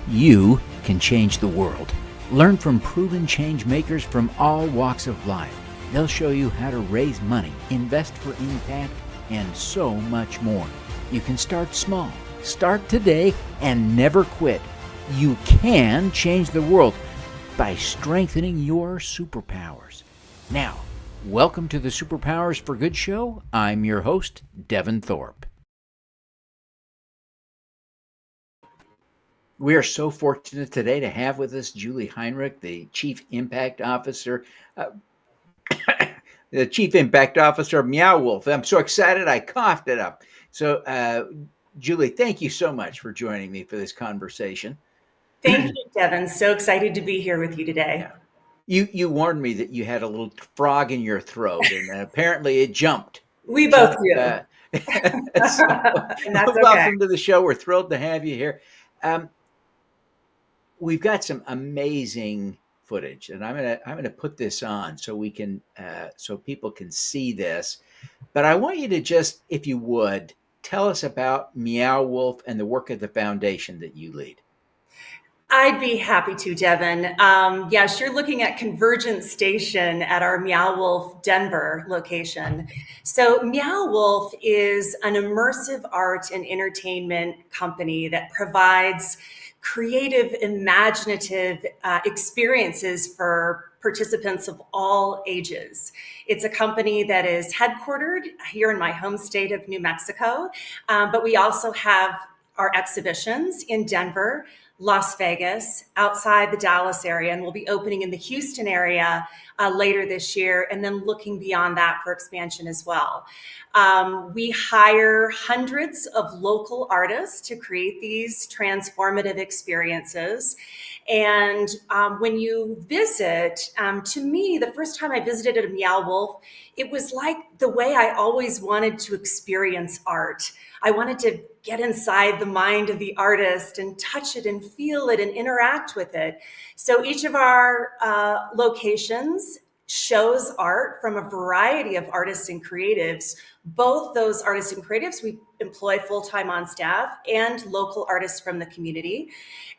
You can change the world. Learn from proven change makers from all walks of life. They'll show you how to raise money, invest for impact, and so much more. You can start small. Start today and never quit. You can change the world by strengthening your superpowers. Now, welcome to the Superpowers for Good show. I'm your host, Devin Thorpe. We are so fortunate today to have with us Julie Heinrich, the Chief Impact Officer, the Chief Impact Officer of Meow Wolf. I'm so excited I coughed it up. So, Julie, thank you so much for joining me for this conversation. Thank you, Devin. So excited to be here with you today. You warned me that you had a little frog in your throat, and apparently it jumped. We both do. So, and that's welcome to the show. We're thrilled to have you here. We've got some amazing footage, and I'm gonna put this on so we can so people can see this. But I want you to just, if you would, tell us about Meow Wolf and the work of the foundation that you lead. I'd be happy to, Devin. Yes, you're looking at Convergence Station at our Meow Wolf Denver location. So Meow Wolf is an immersive art and entertainment company that provides creative, imaginative experiences for participants of all ages. It's a company that is headquartered here in my home state of New Mexico, but we also have our exhibitions in Denver, Las Vegas, outside the Dallas area, and we'll be opening in the Houston area later this year, and then looking beyond that for expansion as well. We hire hundreds of local artists to create these transformative experiences. And when you visit, to me, the first time I visited a Meow Wolf, it was like the way I always wanted to experience art. I wanted to get inside the mind of the artist and touch it and feel it and interact with it. So each of our locations shows art from a variety of artists and creatives. Both those artists and creatives we employ full-time on staff, and local artists from the community.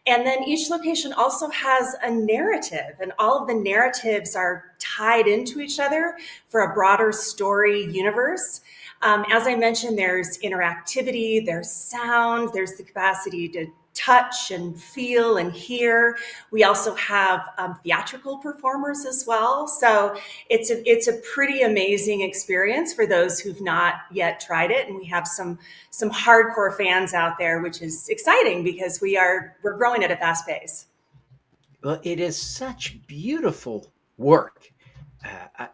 And then each location also has a narrative, and all of the narratives are tied into each other for a broader story universe. As I mentioned, there's interactivity, there's sound, there's the capacity to touch and feel and hear. We also have theatrical performers as well. So it's a pretty amazing experience for those who've not yet tried it. And we have some hardcore fans out there, which is exciting because we're growing at a fast pace. Well, it is such beautiful work.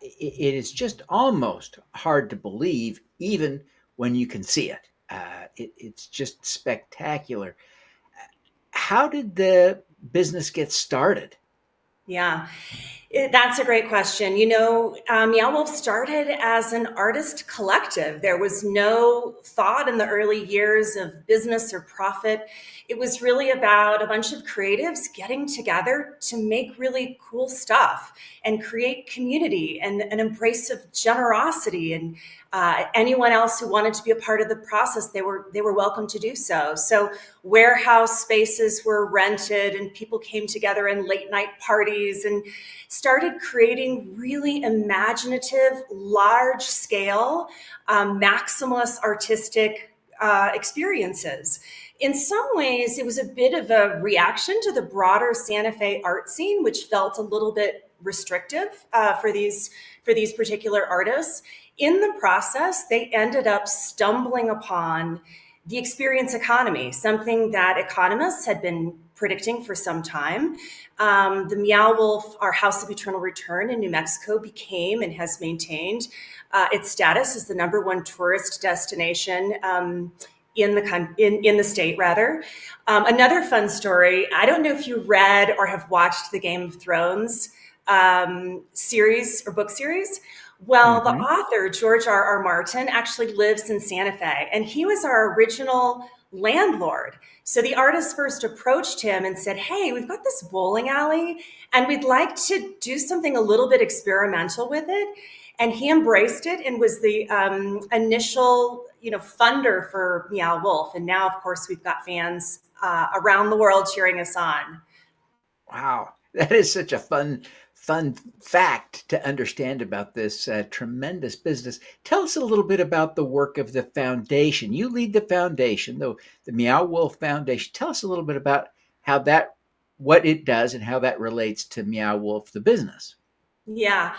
It is just almost hard to believe, even when you can see it. It's just spectacular. How did the business get started? Yeah, that's a great question. You know, Meow Wolf started as an artist collective. There was no thought in the early years of business or profit. It was really about a bunch of creatives getting together to make really cool stuff and create community and an embrace of generosity. And anyone else who wanted to be a part of the process, they were welcome to do so. So warehouse spaces were rented, and people came together in late night parties and started creating really imaginative, large scale, maximalist artistic experiences. In some ways, it was a bit of a reaction to the broader Santa Fe art scene, which felt a little bit restrictive for these particular artists. In the process, they ended up stumbling upon the experience economy, something that economists had been predicting for some time. The Meow Wolf, our House of Eternal Return in New Mexico, became and has maintained its status as the #1 tourist destination in the state, rather. Another fun story, I don't know if you read or have watched the Game of Thrones series or book series. Well, the author, George R.R. Martin, actually lives in Santa Fe, and he was our original landlord. So the artist first approached him and said, hey, we've got this bowling alley, and we'd like to do something a little bit experimental with it. And he embraced it and was the initial, funder for Meow Wolf. And now, of course, we've got fans around the world cheering us on. Wow, that is such a fun fact to understand about this tremendous business. Tell us a little bit about the work of the foundation. You lead the foundation, the Meow Wolf Foundation. Tell us a little bit about how that, what it does, and how that relates to Meow Wolf, the business. Yeah,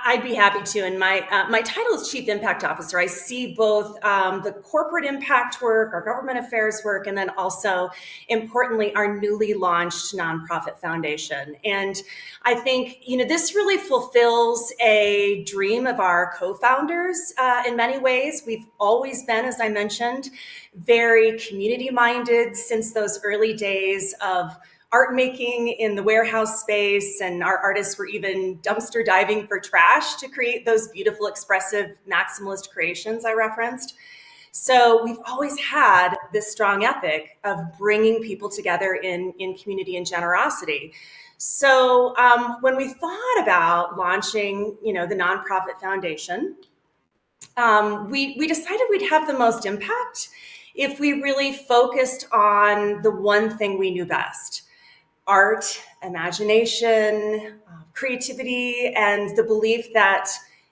I'd be happy to. And my title is Chief Impact Officer. I see both the corporate impact work, our government affairs work, and then also, importantly, our newly launched nonprofit foundation. And I think this really fulfills a dream of our co-founders in many ways. We've always been, as I mentioned, very community-minded since those early days of art making in the warehouse space, and our artists were even dumpster diving for trash to create those beautiful, expressive, maximalist creations I referenced. So we've always had this strong ethic of bringing people together in community and generosity. So when we thought about launching, the nonprofit foundation, we decided we'd have the most impact if we really focused on the one thing we knew best: art, imagination, creativity, and the belief that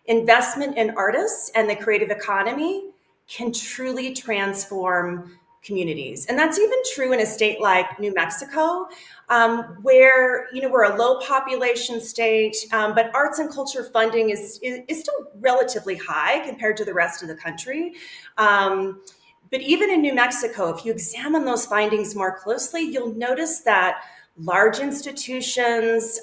investment in artists and the creative economy can truly transform communities. And that's even true in a state like New Mexico, where we're a low population state, but arts and culture funding is still relatively high compared to the rest of the country. But even in New Mexico, if you examine those findings more closely, you'll notice that large institutions,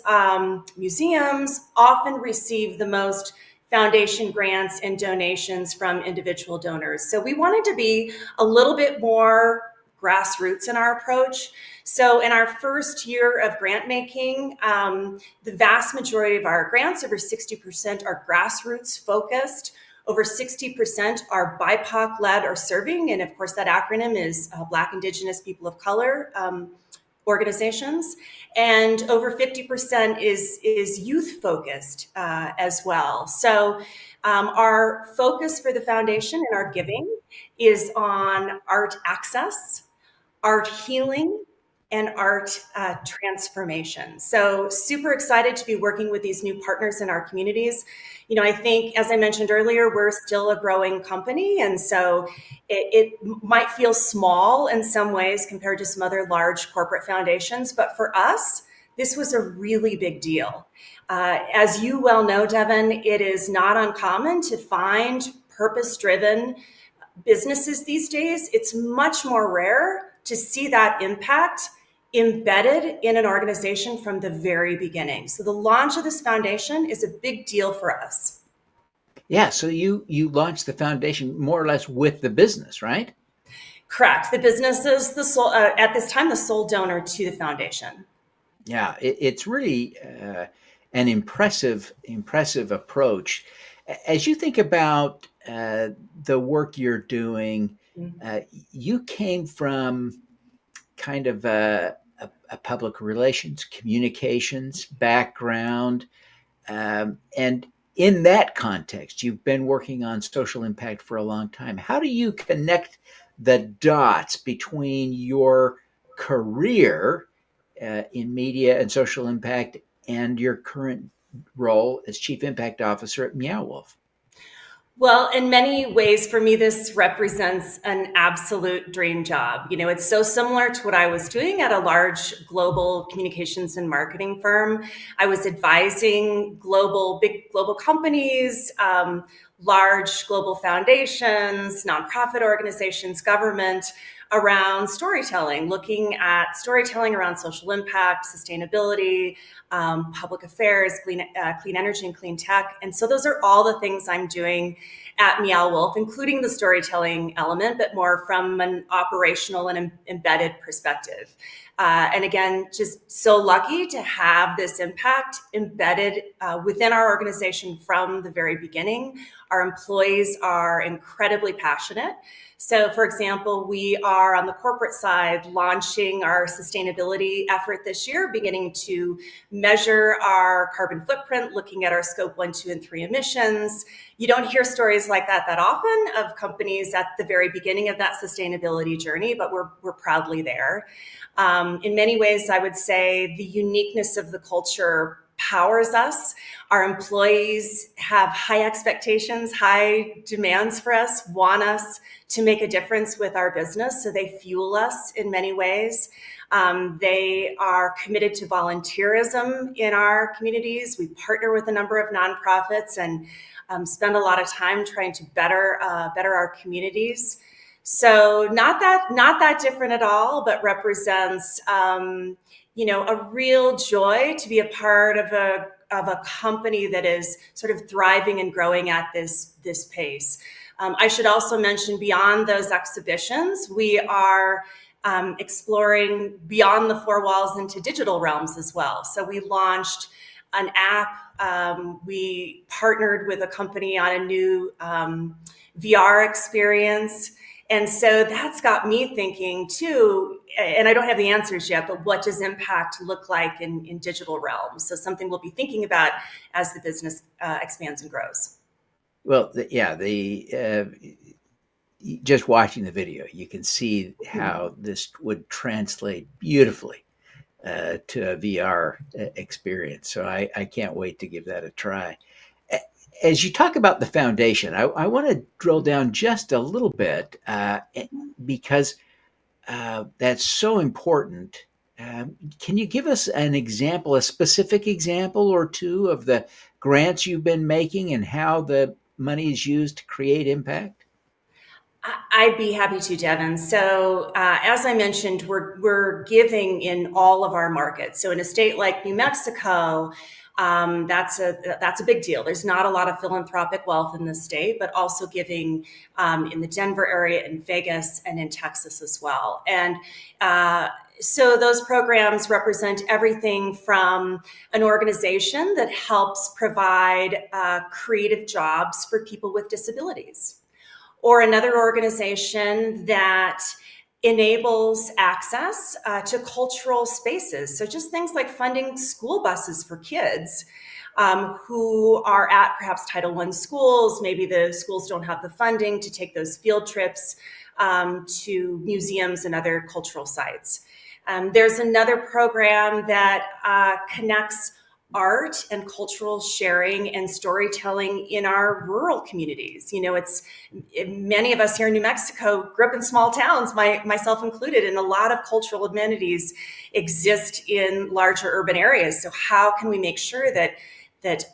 museums often receive the most foundation grants and donations from individual donors. So we wanted to be a little bit more grassroots in our approach. So in our first year of grant making, the vast majority of our grants, over 60%, are grassroots focused. Over 60% are BIPOC-led or serving. And of course, that acronym is Black, Indigenous, People of Color organizations, and over 50% is youth focused as well. So our focus for the foundation and our giving is on art access, art healing, and art transformation. So super excited to be working with these new partners in our communities. I think, as I mentioned earlier, we're still a growing company. And so it might feel small in some ways compared to some other large corporate foundations. But for us, this was a really big deal. As you well know, Devin, it is not uncommon to find purpose-driven businesses these days. It's much more rare to see that impact embedded in an organization from the very beginning. So the launch of this foundation is a big deal for us. Yeah, so you launched the foundation more or less with the business, right? Correct. The business is the sole, at this time, the sole donor to the foundation. Yeah, it's really an impressive approach. As you think about the work you're doing, you came from kind of a public relations, communications background, and in that context, you've been working on social impact for a long time. How do you connect the dots between your career in media and social impact and your current role as Chief Impact Officer at Meow Wolf? Well, in many ways, for me, this represents an absolute dream job. It's so similar to what I was doing at a large global communications and marketing firm. I was advising big global companies, large global foundations, nonprofit organizations, government, around storytelling, looking at storytelling around social impact, sustainability, public affairs, clean energy, and clean tech. And so those are all the things I'm doing at Meow Wolf, including the storytelling element, but more from an operational and embedded perspective. And again, just so lucky to have this impact embedded within our organization from the very beginning. Our employees are incredibly passionate. So, for example, we are on the corporate side launching our sustainability effort this year, beginning to measure our carbon footprint, looking at our scope 1, 2, and 3 emissions. You don't hear stories like that often of companies at the very beginning of that sustainability journey, but we're proudly there. In many ways, I would say the uniqueness of the culture powers us. Our employees have high expectations, high demands for us, want us to make a difference with our business, so they fuel us in many ways. They are committed to volunteerism in our communities. We partner with a number of nonprofits and spend a lot of time trying to better our communities. So not that different at all, but represents a real joy to be a part of a company that is sort of thriving and growing at this pace. I should also mention, beyond those exhibitions, we are exploring beyond the four walls into digital realms as well. So we launched an app. We partnered with a company on a new VR experience. And so that's got me thinking too, and I don't have the answers yet, but what does impact look like in digital realms? So something we'll be thinking about as the business expands and grows. Well, just watching the video, you can see how this would translate beautifully to a VR experience. So I can't wait to give that a try. As you talk about the foundation, I want to drill down just a little bit because that's so important. Can you give us an example, a specific example or two of the grants you've been making and how the money is used to create impact? I'd be happy to, Devin. So, as I mentioned, we're giving in all of our markets. So, in a state like New Mexico, that's a big deal. There's not a lot of philanthropic wealth in the state, but also giving in the Denver area, in Vegas, and in Texas as well. And so those programs represent everything from an organization that helps provide creative jobs for people with disabilities, or another organization that enables access to cultural spaces. So just things like funding school buses for kids who are at perhaps Title I schools. Maybe the schools don't have the funding to take those field trips to museums and other cultural sites. There's another program that connects art and cultural sharing and storytelling in our rural communities. Many of us here in New Mexico grew up in small towns, myself included, and a lot of cultural amenities exist in larger urban areas. So how can we make sure that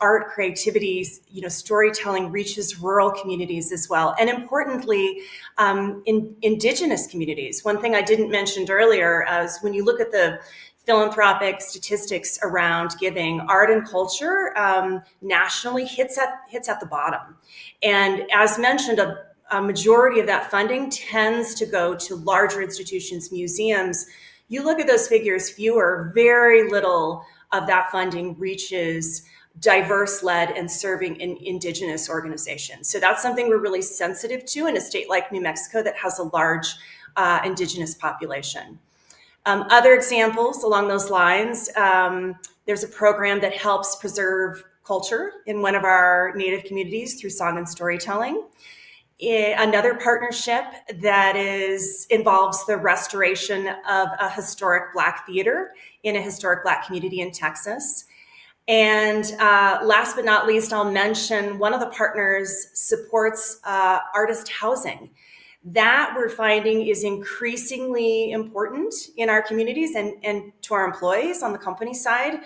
art, creativity, storytelling reaches rural communities as well? And importantly, in indigenous communities. One thing I didn't mention earlier is when you look at the philanthropic statistics around giving, art and culture nationally hits at the bottom. And as mentioned, a majority of that funding tends to go to larger institutions, museums. You look at those figures, very little of that funding reaches diverse-led and serving in indigenous organizations. So that's something we're really sensitive to in a state like New Mexico that has a large indigenous population. Other examples along those lines, there's a program that helps preserve culture in one of our Native communities through song and storytelling. Another partnership that involves the restoration of a historic Black theater in a historic Black community in Texas. And last but not least, I'll mention one of the partners supports artist housing. That we're finding is increasingly important in our communities and to our employees on the company side,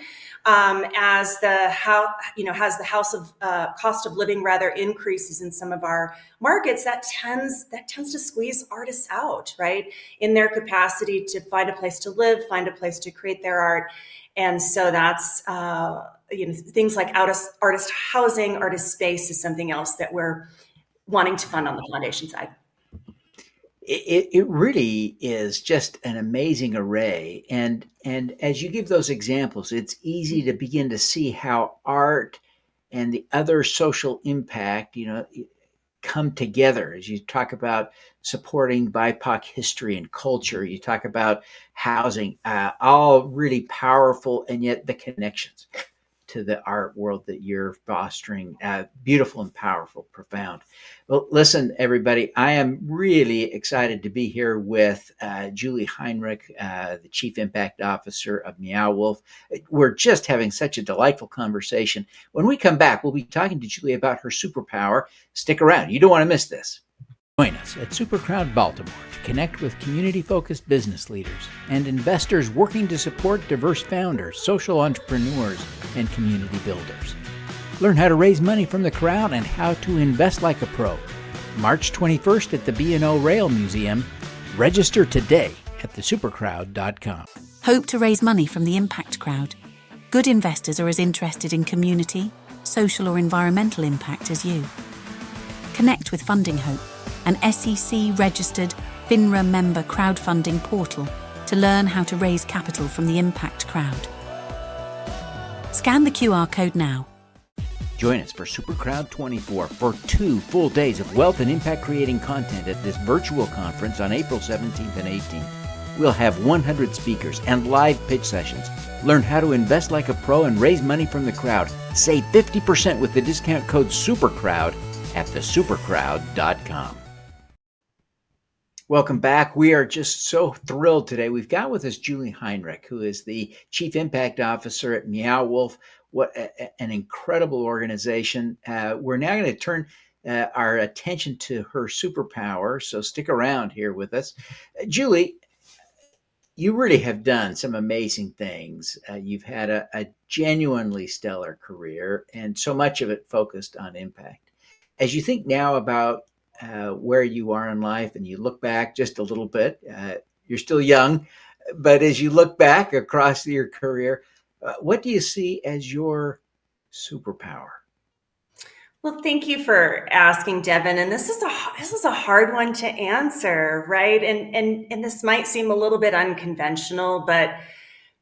as the house of cost of living rather increases in some of our markets. That tends to squeeze artists out, right, in their capacity to find a place to live, find a place to create their art. And so that's things like artist housing, artist space is something else that we're wanting to fund on the foundation side. It really is just an amazing array. And as you give those examples, it's easy to begin to see how art and the other social impact, come together as you talk about supporting BIPOC history and culture. You talk about housing, all really powerful, and yet the connections to the art world that you're fostering, beautiful and powerful, profound. Well, listen, everybody, I am really excited to be here with Julie Heinrich, the Chief Impact Officer of Meow Wolf. We're just having such a delightful conversation. When we come back, we'll be talking to Julie about her superpower. Stick around. You don't want to miss this. Join us at Supercrowd Baltimore to connect with community-focused business leaders and investors working to support diverse founders, social entrepreneurs, and community builders. Learn how to raise money from the crowd and how to invest like a pro. March 21st at the B&O Rail Museum. Register today at thesupercrowd.com. Hope to raise money from the impact crowd. Good investors are as interested in community, social or environmental impact as you. Connect with Funding Hope, an SEC-registered FINRA member crowdfunding portal to learn how to raise capital from the impact crowd. Scan the QR code now. Join us for Supercrowd 24 for 2 full days of wealth and impact creating content at this virtual conference on April 17th and 18th. We'll have 100 speakers and live pitch sessions. Learn how to invest like a pro and raise money from the crowd. Save 50% with the discount code SUPERCROWD at thesupercrowd.com. Welcome back. We are just so thrilled today. We've got with us Julie Heinrich, who is the Chief Impact Officer at Meow Wolf. What an incredible organization. We're now going to turn our attention to her superpower, so stick around here with us. Julie, you really have done some amazing things. You've had a genuinely stellar career, and so much of it focused on impact. As you think now about where you are in life and you look back just a little bit, you're still young, but as you look back across your career, what do you see as your superpower? Well, thank you for asking, Devin. And this is a hard one to answer, right? And this might seem a little bit unconventional, but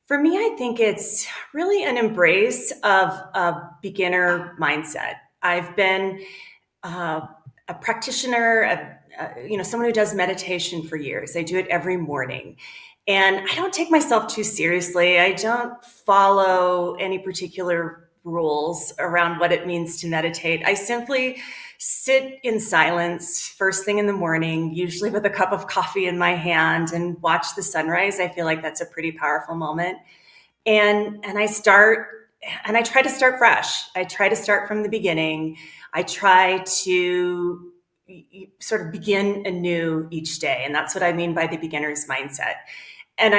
for me, I think it's really an embrace of a beginner mindset. I've been a practitioner, someone who does meditation for years. I do it every morning. And I don't take myself too seriously. I don't follow any particular rules around what it means to meditate. I simply sit in silence first thing in the morning, usually with a cup of coffee in my hand, and watch the sunrise. I feel like that's a pretty powerful moment. And I try to start fresh. I try to start from the beginning. I try to sort of begin anew each day. And that's what I mean by the beginner's mindset. And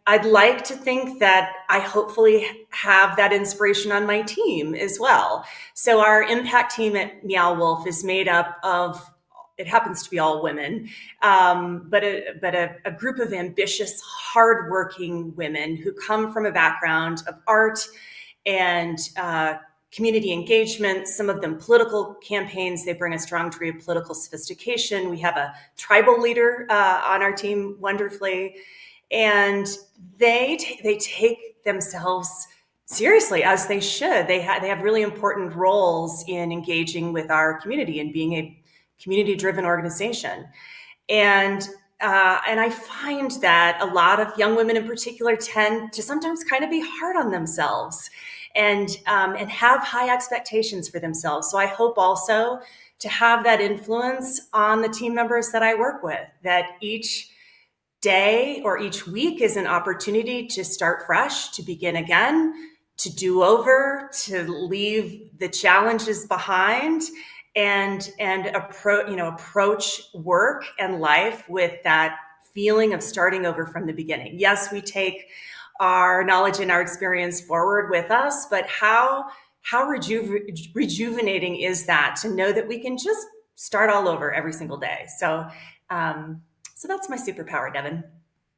I'd like to think that I hopefully have that inspiration on my team as well. So our impact team at Meow Wolf is made up of, it happens to be all women, but a group of ambitious, hardworking women who come from a background of art and community engagement, some of them political campaigns. They bring a strong degree of political sophistication. We have a tribal leader on our team, wonderfully. And they take themselves seriously, as they should. They have really important roles in engaging with our community and being a community-driven organization. And I find that a lot of young women in particular tend to sometimes kind of be hard on themselves and have high expectations for themselves. So I hope also to have that influence on the team members that I work with, that each day or each week is an opportunity to start fresh, to begin again, to do over, to leave the challenges behind, and approach work and life with that feeling of starting over from the beginning. Yes, we take our knowledge and our experience forward with us, but how rejuvenating is that to know that we can just start all over every single day. So that's my superpower, Devin.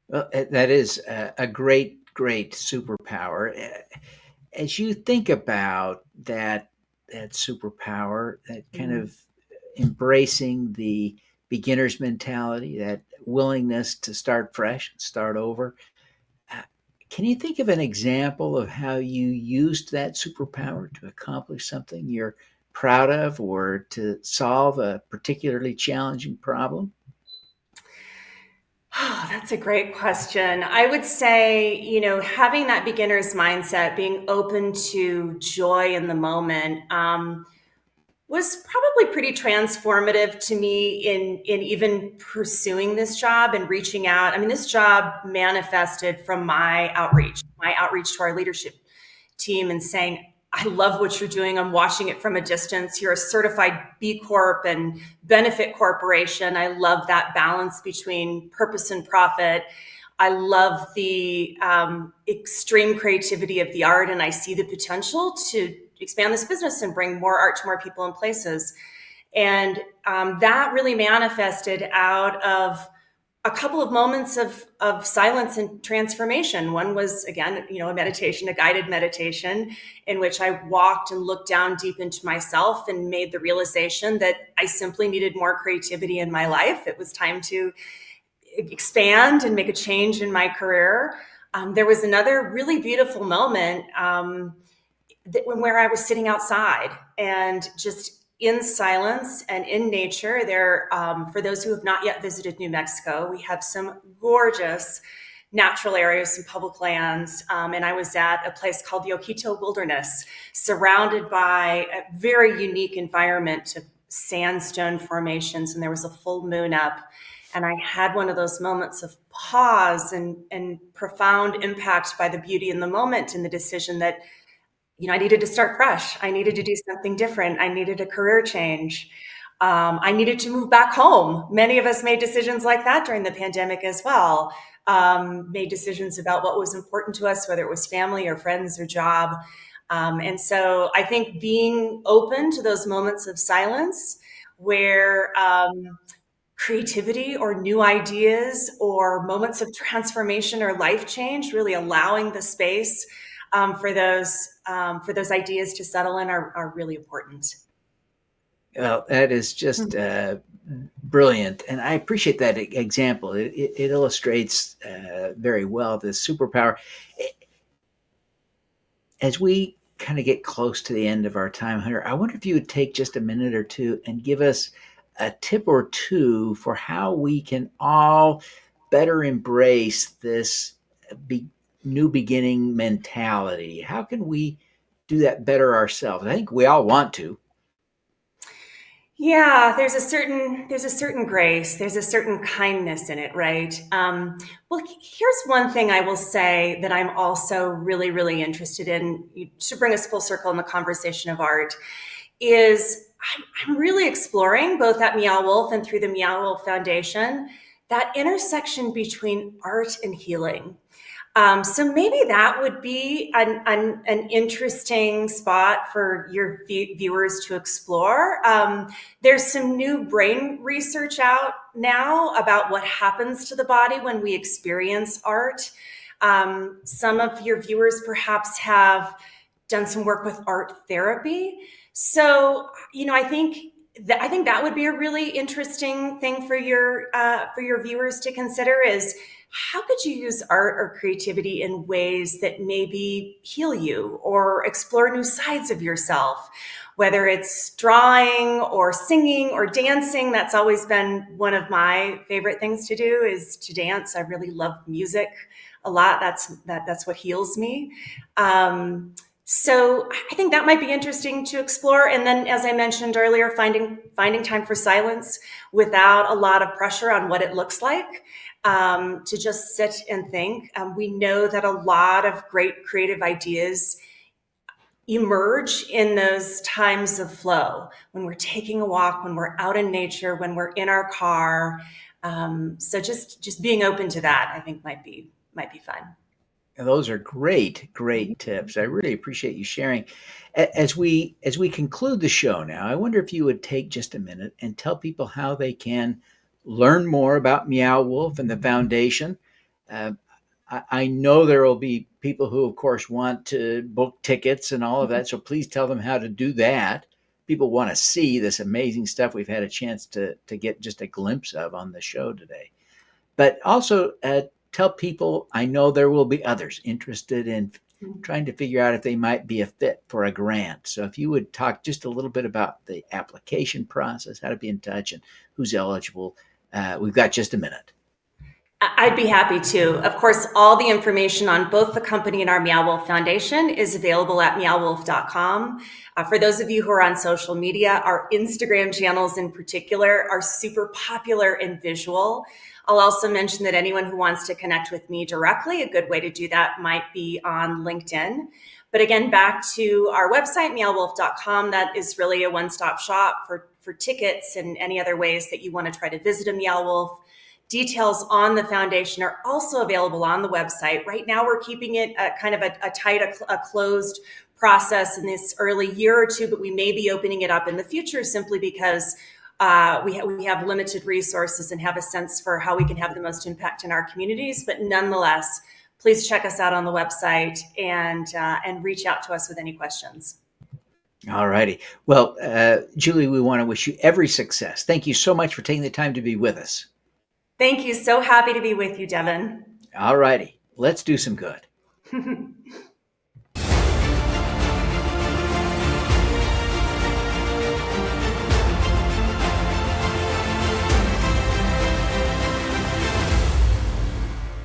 Well, that is a great superpower. As you think about that superpower, that kind of embracing the beginner's mentality, that willingness to start fresh, start over, Can you think of an example of how you used that superpower to accomplish something you're proud of or to solve a particularly challenging problem? Oh, that's a great question. I would say, having that beginner's mindset, being open to joy in the moment, was probably pretty transformative to me in even pursuing this job and reaching out. I mean, this job manifested from my outreach to our leadership team and saying, I love what you're doing. I'm watching it from a distance. You're a certified B Corp and benefit corporation. I love that balance between purpose and profit. I love the extreme creativity of the art, and I see the potential to expand this business and bring more art to more people and places. And that really manifested out of a couple of moments of silence and transformation. One was, again, a meditation, a guided meditation, in which I walked and looked down deep into myself and made the realization that I simply needed more creativity in my life. It was time to expand and make a change in my career. There was another really beautiful moment where I was sitting outside and just in silence and in nature. There, for those who have not yet visited New Mexico, we have some gorgeous natural areas, some public lands. And I was at a place called the Oquito Wilderness, surrounded by a very unique environment of sandstone formations. And there was a full moon up. And I had one of those moments of pause and profound impact by the beauty in the moment and the decision that I needed to start fresh. I needed to do something different. I needed a career change. I needed to move back home. Many of us made decisions like that during the pandemic as well. Made decisions about what was important to us, whether it was family or friends or job. And so I think being open to those moments of silence where creativity or new ideas or moments of transformation or life change, really allowing the space for those ideas to settle in are really important. Well, that is just brilliant. And I appreciate that example. It illustrates very well the superpower. As we kind of get close to the end of our time, Hunter, I wonder if you would take just a minute or two and give us a tip or two for how we can all better embrace this new beginning mentality. How can we do that better ourselves? I think we all want to. Yeah, there's a certain grace, there's a certain kindness in it, right? Well, here's one thing I will say that I'm also really, really interested in, to bring us full circle in the conversation of art, is I'm really exploring, both at Meow Wolf and through the Meow Wolf Foundation, that intersection between art and healing. So maybe that would be an interesting spot for your viewers to explore. There's some new brain research out now about what happens to the body when we experience art. Some of your viewers perhaps have done some work with art therapy. So, I think that would be a really interesting thing for your viewers to consider is, how could you use art or creativity in ways that maybe heal you or explore new sides of yourself? Whether it's drawing or singing or dancing, that's always been one of my favorite things to do, is to dance. I really love music a lot. That's what heals me. So I think that might be interesting to explore. And then, as I mentioned earlier, finding time for silence without a lot of pressure on what it looks like, to just sit and think. We know that a lot of great creative ideas emerge in those times of flow, when we're taking a walk, when we're out in nature, when we're in our car. So just being open to that, I think might be fun. And those are great tips. I really appreciate you sharing. As we conclude the show now, I wonder if you would take just a minute and tell people how they can learn more about Meow Wolf and the foundation. I know there will be people who, of course, want to book tickets and all of that. So please tell them how to do that. People want to see this amazing stuff we've had a chance to get just a glimpse of on the show today. But also, tell people, I know there will be others interested in trying to figure out if they might be a fit for a grant. So if you would talk just a little bit about the application process, how to be in touch, and who's eligible, we've got just a minute. I'd be happy to. Of course, all the information on both the company and our Meow Wolf Foundation is available at meowwolf.com. For those of you who are on social media, our Instagram channels in particular are super popular and visual. I'll also mention that anyone who wants to connect with me directly, a good way to do that might be on LinkedIn. But again, back to our website, meowwolf.com, that is really a one-stop shop for tickets and any other ways that you want to try to visit a Meow Wolf. Details on the foundation are also available on the website. Right now, we're keeping it kind of a tight, a closed process in this early year or two, but we may be opening it up in the future simply because we have limited resources and have a sense for how we can have the most impact in our communities. But nonetheless, please check us out on the website and reach out to us with any questions. All righty. Well, Julie, we want to wish you every success. Thank you so much for taking the time to be with us. Thank you. So happy to be with you, Devin. All righty. Let's do some good.